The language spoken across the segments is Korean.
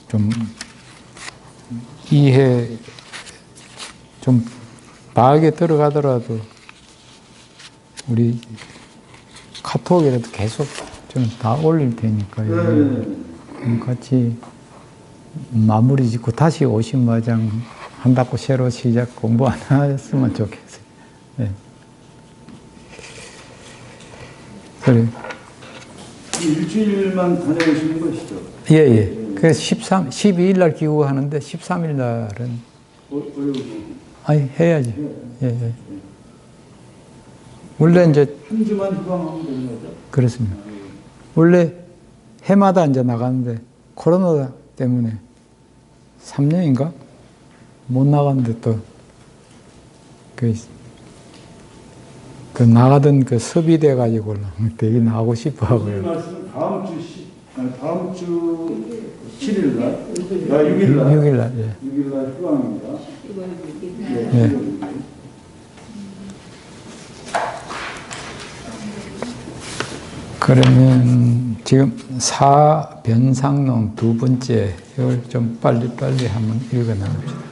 좀 이해 좀 바하게 들어가더라도 우리 카톡이라도 계속 좀 다 올릴 테니까요. 같이 마무리 짓고 다시 50마장 한다고 새로 시작 공부 안 하셨으면 좋겠어요. 네. 그래. 일주일만 다녀오시는 것이죠? 예, 예. 그래서 12일 날 기구하는데 13일 날은. 아니, 해야지. 예, 예. 원래 이제. 한 주만 휴방하면 되는 거죠? 그렇습니다. 원래 해마다 이제 나가는데 코로나 때문에 3년인가? 못 나갔는데 또, 그 나가던 그 섭이 돼가지고 되게 나가고 싶어 하고요. 말씀 다음 주 7일 날? 6일 날? 6일 날, 예. 6일 날 휴방입니다. 예. 그러면 지금 사변상론 두 번째 이걸 좀 빨리빨리 한번 읽어 나갑시다.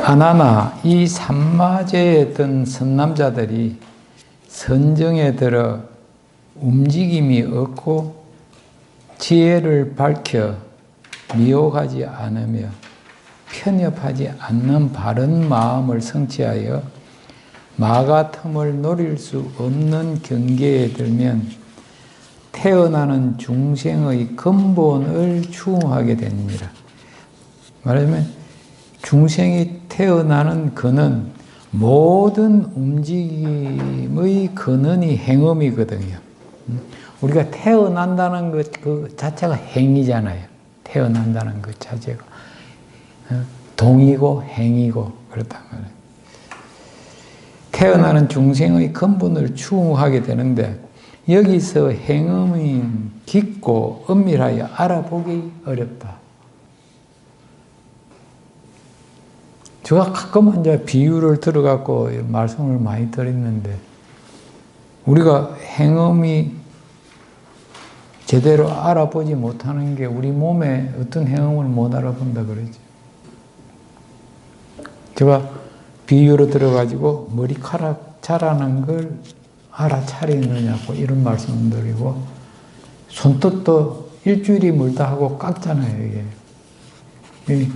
아나나 이 삼마제에 든 선남자들이 선정에 들어 움직임이 없고 지혜를 밝혀 미혹하지 않으며 편협하지 않는 바른 마음을 성취하여 마가 틈을 노릴 수 없는 경계에 들면 태어나는 중생의 근본을 추궁하게 됩니다. 말하자면 중생이 태어나는 근은 모든 움직임의 근원이 행음이거든요. 우리가 태어난다는 것 그 자체가 행이잖아요. 태어난다는 것 자체가 동이고 행이고 그렇단 말이에요. 태어나는 중생의 근본을 추궁하게 되는데 여기서 행음이 깊고 엄밀하여 알아보기 어렵다. 제가 가끔 이제 비유를 들어갖고 말씀을 많이 드렸는데 우리가 행음이 제대로 알아보지 못하는 게 우리 몸에 어떤 행음을 못 알아본다 그러죠. 제가 비유로 들어가지고 머리카락 자라는 걸 알아차리느냐고 이런 말씀을 드리고 손톱도 일주일이 멀다 하고 깎잖아요. 이게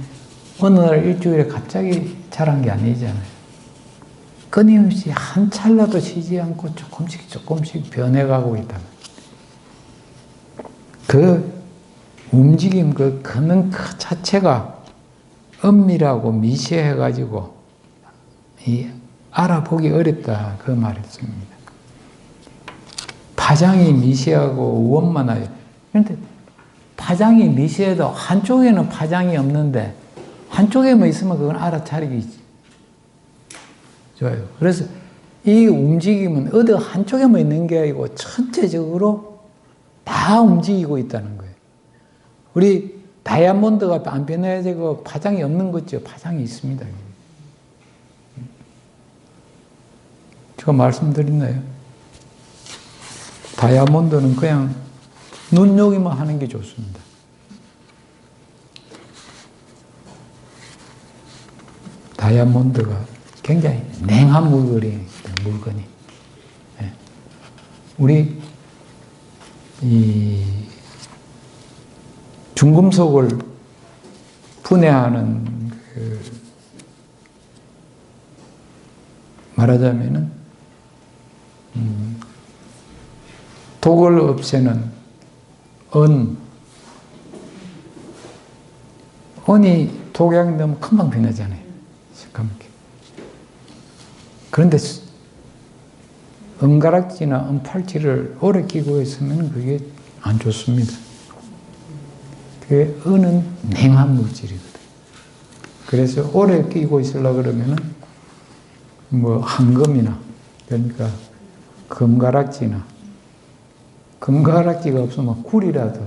어느 날 일주일에 갑자기 자란 게 아니잖아요. 끊임없이 한 찰나도 쉬지 않고 조금씩 변해가고 있다. 그 움직임, 그 근원 그 자체가 엄밀하고 미시해가지고 알아보기 어렵다 그 말이었습니다. 파장이 미시하고 원만하요. 그런데 파장이 미시해도 한쪽에는 파장이 없는데 한쪽에만 있으면 그건 알아차리기 좋아요. 그래서 이 움직임은 어디 한쪽에만 있는 게 아니고 전체적으로 다 움직이고 있다는 거예요. 우리 다이아몬드가 안 변해지고 파장이 없는 거죠. 파장이 있습니다. 제가 말씀드렸나요? 다이아몬드는 그냥 눈요기만 하는 게 좋습니다. 다이아몬드가 굉장히 냉한 물건이. 우리 이 중금속을 분해하는 말하자면은 독을 없애는 언이 독약이 너무 금방 변하잖아요. 새까맣게. 그런데 은가락지나 은팔찌를 오래 끼고 있으면 그게 안 좋습니다. 그 은은 냉한 물질이거든. 그래서 오래 끼고 있으려고 그러면은 뭐 황금이나 그러니까 금가락지나 금가락지가 없으면 굴이라도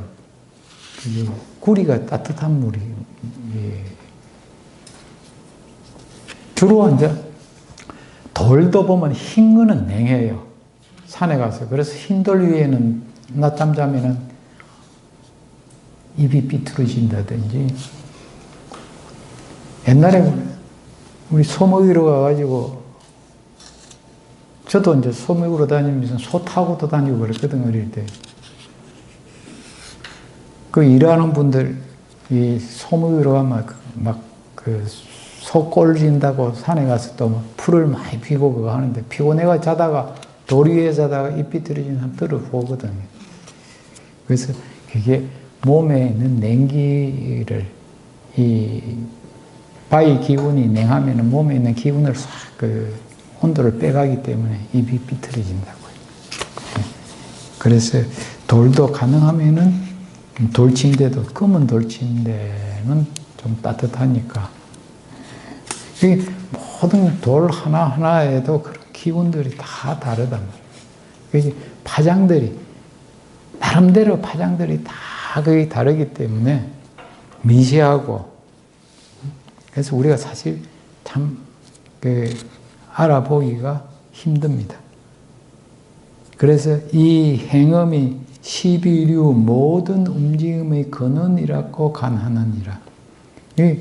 구리가 따뜻한 물이 주로 이제 돌도 보면 흰 거는 냉해요. 산에 가서. 그래서 흰 돌 위에는 낮잠 자면은 입이 삐뚤어진다든지, 옛날에 우리 소 먹이러 가가지고, 저도 이제 소 먹이러 다니면서 소 타고도 다니고 그랬거든, 어릴 때. 그 일하는 분들, 이 소 먹이러 가면 소 꼴진다고 산에 가서 또 풀을 많이 피고 그거 하는데, 피곤해가 자다가, 돌 위에 자다가 입 삐뚤어진 사람 들어보거든요. 그래서 그게 몸에 있는 냉기를, 이 바위 기운이 냉하면 몸에 있는 기운을 싹 온도를 빼가기 때문에 입이 삐뚤어진다고요. 그래서 돌도 가능하면은 돌침대도, 검은 돌침대는 좀 따뜻하니까. 이 모든 돌 하나하나에도 그런 기운들이 다 다르단 말이에요. 파장들이, 나름대로 파장들이 다 거의 다르기 때문에 미세하고, 그래서 우리가 사실 참 알아보기가 힘듭니다. 그래서 이 행음이 12류 모든 움직임의 근원이라고 간하느니라. 이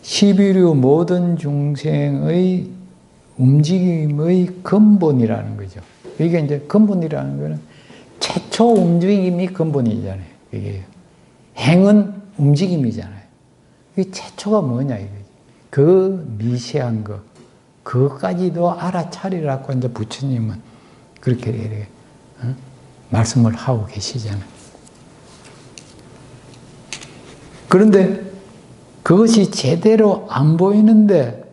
12류 모든 중생의 움직임의 근본이라는 거죠. 이게 이제 근본이라는 거는 최초 움직임이 근본이잖아요. 이게 행은 움직임이잖아요. 이 최초가 뭐냐 이거지. 그 미세한 거, 그것까지도 알아차리라고 이제 부처님은 그렇게 이렇게 말씀을 하고 계시잖아요. 그런데 그것이 제대로 안 보이는데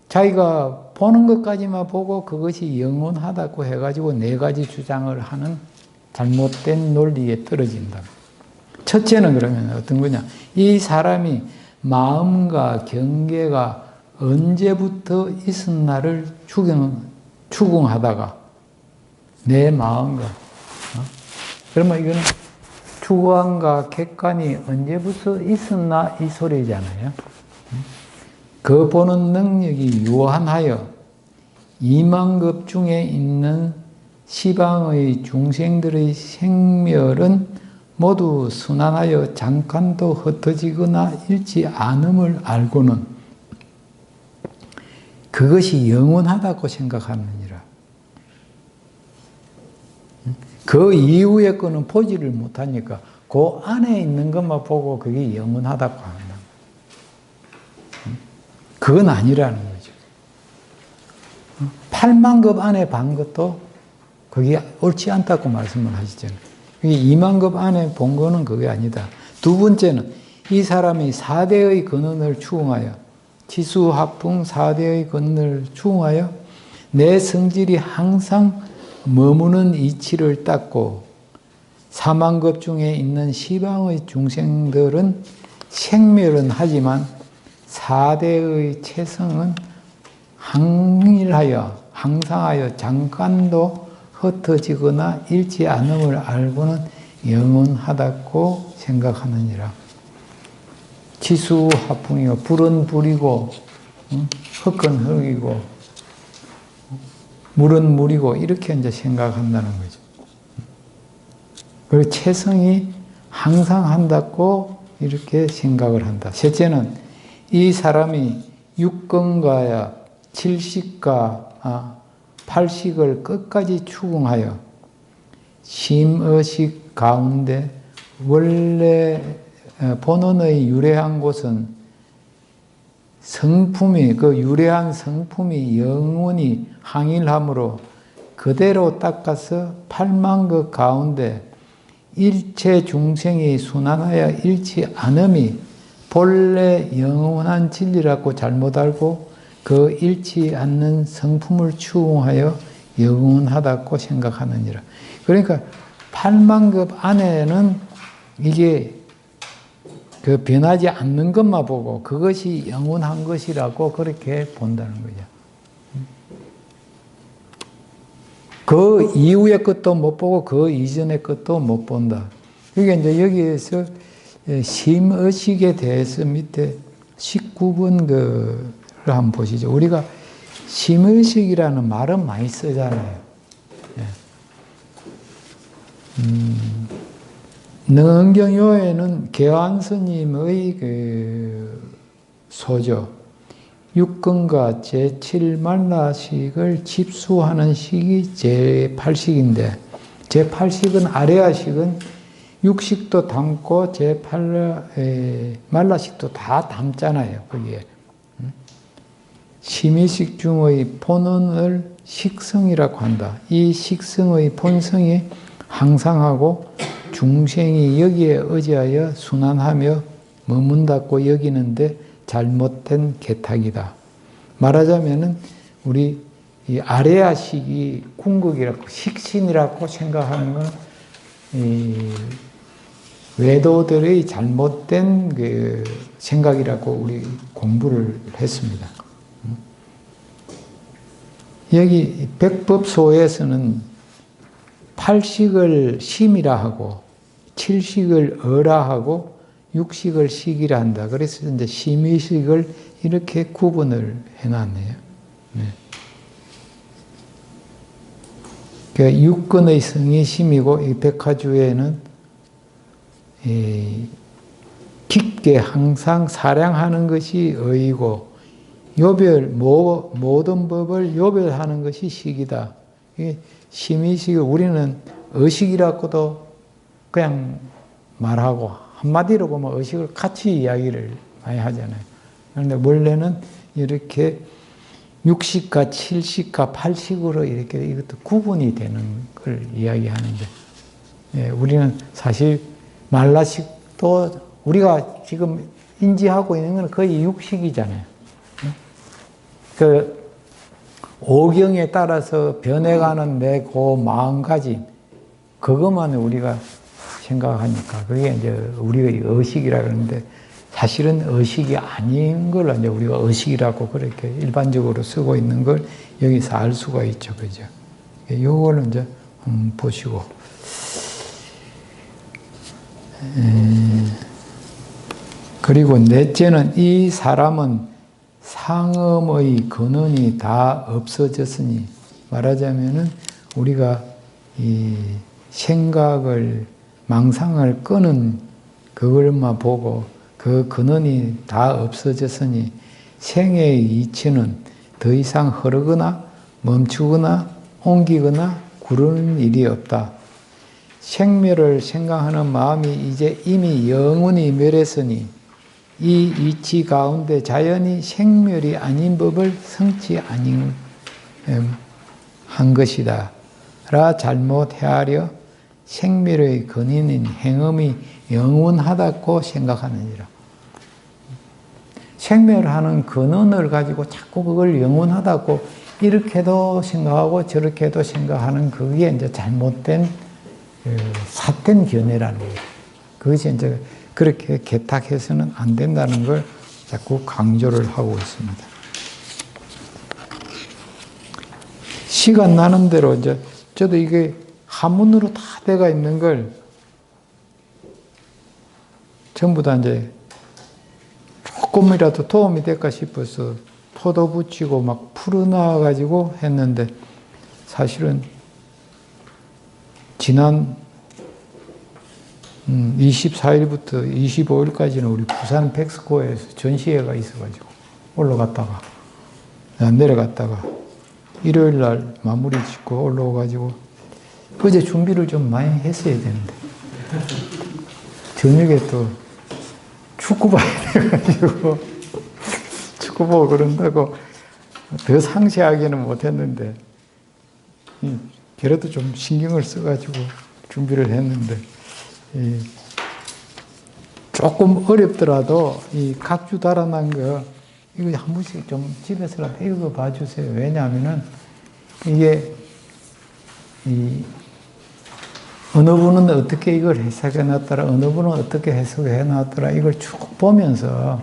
자기가 보는 것까지만 보고 그것이 영원하다고 해가지고 네 가지 주장을 하는 잘못된 논리에 떨어진다. 첫째는 그러면 어떤 거냐? 이 사람이 마음과 경계가 언제부터 있었나를 추궁하다가 내 마음과 그러면 이거는 주관과 객관이 언제부터 있었나 이 소리잖아요. 그 보는 능력이 유한하여 2만급 중에 있는 시방의 중생들의 생멸은 모두 순환하여 잠깐도 흩어지거나 잃지 않음을 알고는 그것이 영원하다고 생각하느니라. 그 이후의 거는 보지를 못하니까 그 안에 있는 것만 보고 그게 영원하다고 한다. 그건 아니라는 거죠. 8만급 안에 반 것도 그게 옳지 않다고 말씀을 하시잖아요. 2만급 안에 본 거는 그게 아니다. 두 번째는 이 사람이 4대의 근원을 추궁하여 지수합풍 4대의 근원을 추궁하여 내 성질이 항상 머무는 이치를 닦고 4만급 중에 있는 시방의 중생들은 생멸은 하지만 4대의 체성은 항상하여 잠깐도 흩어지거나 잃지 않음을 알고는 영원하다고 생각하느니라. 지수화풍이고 불은 불이고 흙은 흙이고 물은 물이고 이렇게 이제 생각한다는 거죠. 그리고 체성이 항상 한다고 이렇게 생각을 한다. 셋째는 이 사람이 육건과 칠식과 팔식을 끝까지 추궁하여 심의식 가운데 원래 본원의 유래한 곳은 성품이 그 유래한 성품이 영원히 항일하므로 그대로 닦아서 8만급 가운데 일체 중생이 순환하여 잃지 않음이 본래 영원한 진리라고 잘못 알고 그 잃지 않는 성품을 추궁하여 영원하다고 생각하느니라. 그러니까 8만급 안에는 이게 그 변하지 않는 것만 보고 그것이 영원한 것이라고 그렇게 본다는 거죠. 그 이후의 것도 못 보고 그 이전의 것도 못 본다. 그게 이제 여기에서 심의식에 대해서 밑에 19번 를 한번 보시죠. 우리가 심의식이라는 말은 많이 쓰잖아요. 능언경요에는 계환 스님의 그 소조 육근과 제7만라식을 집수하는 식이 제8식인데 제8식은 아레아식은 육식도 담고 제8만라식도 다 담잖아요. 거기에. 심의식 중의 본원을 식성이라고 한다. 이 식성의 본성이 항상하고 중생이 여기에 의지하여 순환하며 머문다고 여기는데 잘못된 개탁이다. 말하자면은 우리 이 아레아식이 궁극이라고 식신이라고 생각하는 건 이 외도들의 잘못된 그 생각이라고 우리 공부를 했습니다. 여기 백법소에서는 8식을 심이라 하고 7식을 어라 하고 6식을 식이라 한다. 그래서 이제 심의식을 이렇게 구분을 해놨네요. 네. 그러니까 육근의 성이 심이고 이 백화주에는 깊게 항상 사량하는 것이 의이고 요별 모든 법을 요별하는 것이 식이다. 심의식을 우리는 의식이라고도 그냥 말하고 한마디로 보면 의식을 같이 이야기를 많이 하잖아요. 그런데 원래는 이렇게 6식과 7식과 8식으로 이렇게 이것도 구분이 되는 걸 이야기하는데, 예, 우리는 사실 말라식도 우리가 지금 인지하고 있는 건 거의 6식이잖아요. 그 오경에 따라서 변해가는 내 그 마음가짐, 그것만 우리가 생각하니까 그게 이제 우리의 의식이라 그러는데 사실은 의식이 아닌 걸 이제 우리가 의식이라고 그렇게 일반적으로 쓰고 있는 걸 여기서 알 수가 있죠. 그죠? 요거를 이제 보시고. 그리고 넷째는 이 사람은 상음의 근원이 다 없어졌으니, 말하자면은 우리가 이 생각을 망상을 끄는 그걸만 보고 그 근원이 다 없어졌으니 생의 이치는 더 이상 흐르거나 멈추거나 옮기거나 구르는 일이 없다. 생멸을 생각하는 마음이 이제 이미 영원히 멸했으니 이 이치 가운데 자연히 생멸이 아닌 법을 성치 아닌 한 것이다. 라 잘못 헤아려 생멸의 근원인 행음이 영원하다고 생각하느니라. 생멸하는 근원을 가지고 자꾸 그걸 영원하다고 이렇게도 생각하고 저렇게도 생각하는 그게 이제 잘못된 삿된 견해라는 거예요. 그것이 이제 그렇게 개탁해서는 안 된다는 걸 자꾸 강조를 하고 있습니다. 시간 나는 대로 이제 저도 이게 한문으로 다 돼가 있는 걸 전부 다 이제 조금이라도 도움이 될까 싶어서 토도 붙이고 막 풀어놔가지고 했는데 사실은 지난 24일부터 25일까지는 우리 부산 백스코에서 전시회가 있어가지고 올라갔다가 내려갔다가 일요일 날 마무리 짓고 올라와가지고 어제 준비를 좀 많이 했어야 되는데 저녁에 또 축구 봐야 돼가지고 축구 보고 그런다고 더 상세하게는 못했는데 그래도 좀 신경을 써가지고 준비를 했는데 조금 어렵더라도 이 각주 달아난 거 이거 한 번씩 좀 집에서라도 읽어 봐주세요. 왜냐하면은 이게 어느 분은 어떻게 이걸 해석해 놨더라, 어느 분은 어떻게 해석해 놨더라, 이걸 쭉 보면서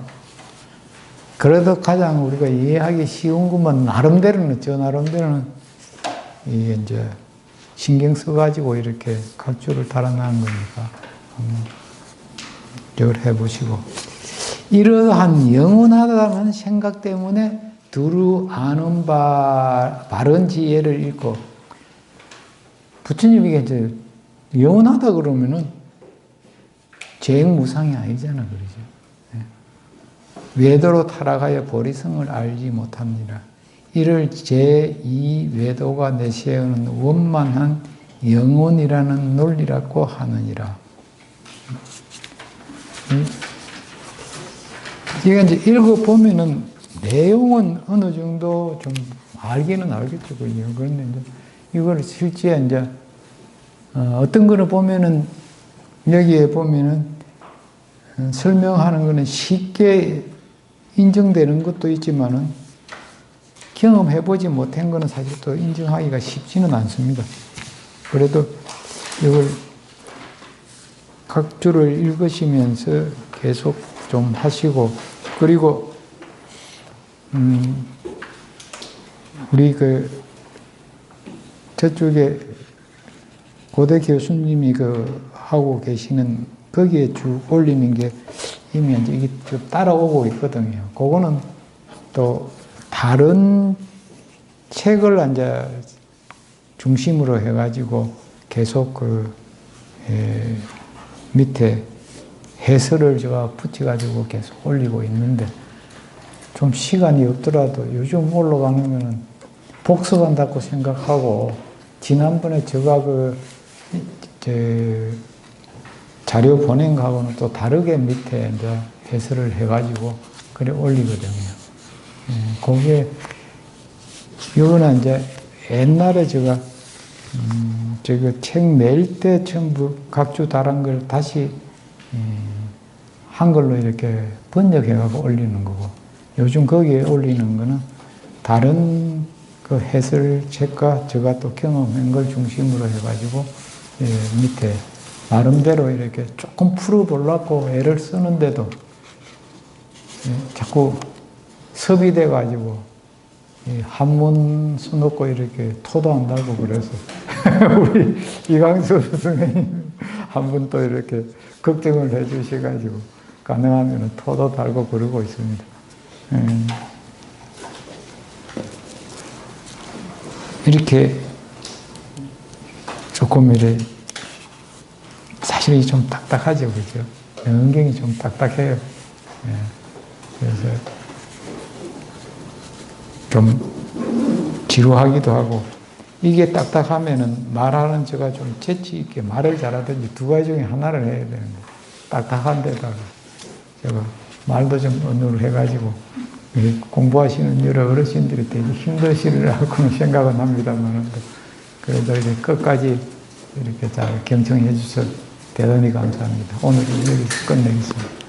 그래도 가장 우리가 이해하기 쉬운 것만 나름대로는 저 나름대로는 이게 이제 신경 써가지고 이렇게 각주를 달아나는 거니까 이걸 해보시고 이러한 영원하다는 생각 때문에 두루 아는 바른 지혜를 읽고 부처님이 이제 영원하다 그러면은 재행무상이 아니잖아, 그러죠. 외도로 타락하여 보리성을 알지 못합니다. 이를 제2외도가 내세우는 원만한 영혼이라는 논리라고 하느니라. 이게 이제 읽어보면은 내용은 어느 정도 좀 알기는 알겠죠. 그런데 이제 이걸 실제 이제 어떤 거를 보면은 여기에 보면은 설명하는 거는 쉽게 인정되는 것도 있지만은 경험해보지 못한 거는 사실 또 인정하기가 쉽지는 않습니다. 그래도 이걸 각 줄을 읽으시면서 계속 좀 하시고, 그리고 우리 저쪽에 고대 교수님이 하고 계시는 거기에 쭉 올리는 게 이미 이제 이게 쭉 따라오고 있거든요. 그거는 또 다른 책을 이제 중심으로 해가지고 계속 밑에 해설을 제가 붙여가지고 계속 올리고 있는데, 좀 시간이 없더라도 요즘 올라가는 거는 복습한다고 생각하고, 지난번에 제가 자료 보낸 거하고는 또 다르게 밑에 이제 해설을 해가지고 그래 올리거든요. 그게, 이거는 이제 옛날에 제가 책 낼 때 전부 각주 다른 걸 다시 한글로 이렇게 번역해가지고 올리는 거고, 요즘 거기에 올리는 거는 다른 그 해설책과 제가 또 경험한 걸 중심으로 해가지고 밑에 나름대로 이렇게 조금 풀어보려고 애를 쓰는데도 자꾸 섭이돼가지고 한문 써놓고 이렇게 토도한다고 그래서 우리 이광수 선생님 한 분 또 이렇게 걱정을 해주셔가지고 가능하면 토도 달고 그러고 있습니다. 이렇게 조금 이렇게 사실이 좀 딱딱하죠, 그죠? 은경이 좀 딱딱해요. 그래서 좀 지루하기도 하고, 이게 딱딱하면은 말하는 제가 좀 재치 있게 말을 잘하든지 두 가지 중에 하나를 해야 되는데, 딱딱한 데다가 제가 말도 좀 언어를 해가지고 공부하시는 여러 어르신들이 되게 힘드시리라고는 생각은 합니다만, 그래도 이제 끝까지 이렇게 잘 경청해 주셔서 대단히 감사합니다. 오늘 여기서 끝내겠습니다.